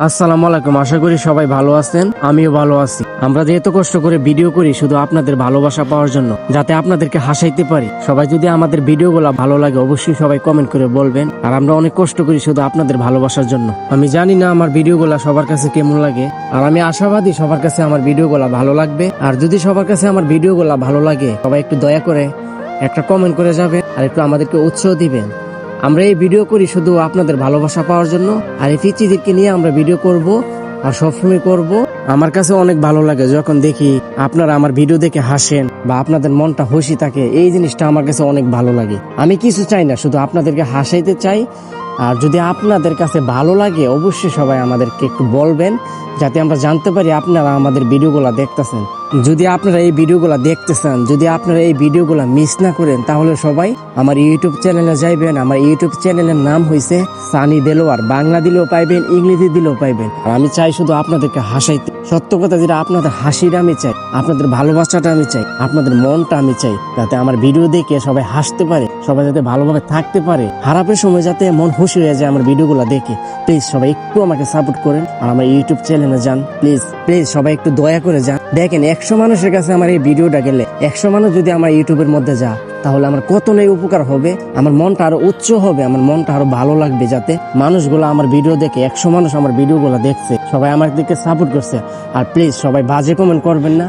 আসসালামু আলাইকুম। আশা করি সবাই ভালো আছেন, আমিও ভালো আছি। আমরা যে এত কষ্ট করে ভিডিও করি শুধু আপনাদের ভালোবাসা পাওয়ার জন্য, যাতে আপনাদেরকে হাসাইতে পারি। সবাই যদি আমাদের ভিডিওগুলো ভালো লাগে অবশ্যই সবাই কমেন্ট করে বলবেন। আর আমরা অনেক কষ্ট করি শুধু আপনাদের ভালোবাসার জন্য। আমি জানি না আমার ভিডিওগুলো সবার কাছে কেমন লাগে, আর আমি আশাবাদী সবার কাছে আমার ভিডিওগুলো ভালো লাগবে। আর যদি সবার কাছে আমার ভিডিওগুলো ভালো লাগে সবাই একটু দয়া করে একটা কমেন্ট করে যাবেন আর একটু আমাদেরকে উৎসাহ দিবেন। আমরা এই ভিডিও করি শুধু আপনাদের ভালোবাসা পাওয়ার জন্য, আর এই পিচ্চিদেরকে নিয়ে আমরা ভিডিও করব আর সবসময় করব। আমার কাছে অনেক ভালো লাগে যখন দেখি আপনারা আমার ভিডিও দেখে হাসেন বা আপনাদের মনটা খুশি থাকে। এই জিনিসটা আমার কাছে অনেক ভালো লাগে। আমি কিছু চাই না, শুধু আপনাদেরকে হাসাইতে চাই। আর যদি আপনাদের কাছে ভালো লাগে অবশ্যই সবাই আমাদেরকে একটু বলবেন, যাতে আমরা জানতে পারি আপনারা আমাদের ভিডিওগুলো দেখতেছেন। যদি আপনারা এই ভিডিওগুলো দেখতেছেন, যদি আপনারা এই ভিডিওগুলো মিস না করেন, তাহলে সবাই আমার ইউটিউব চ্যানেলে যাইবেন। আমার ইউটিউব চ্যানেলের নাম হয়েছে সানি দেলোয়ার। বাংলা দিলেও পাইবেন, ইংরেজি দিলেও পাইবেন। আর আমি চাই শুধু আপনাদেরকে হাসাইতে। সত্য কথা যেটা, আপনাদের হাসিটা আমি চাই, আপনাদের ভালোবাসাটা আমি চাই, আপনাদের মনটা আমি চাই, যাতে আমার ভিডিও দেখে সবাই হাসতে পারে, সবাই যাতে ভালোভাবে থাকতে পারে। খারাপের সময় যাতে মন খুশি হয়ে যায় আমার ভিডিওগুলো দেখে। প্লিজ সবাই একটু আমাকে সাপোর্ট করেন আর আমার ইউটিউব চ্যানেলে যান। প্লিজ প্লিজ সবাই একটু দয়া করে যান। দেখেন 100 মানুষের কাছে আমার এই ভিডিওটা গেলে, 100 মানুষ যদি আমার ইউটিউবের মধ্যে যা, তাহলে আমার কত নেই উপকার হবে। আমার মনটা আরো উচ্চ হবে, আমার মনটা আরো ভালো লাগবে, যাতে মানুষগুলো আমার ভিডিও দেখে, 100 মানুষ আমার ভিডিওগুলো দেখছে, সবাই আমার দিকে সাপোর্ট করছে। আর প্লিজ সবাই বাজে কমেন্ট করবেন না।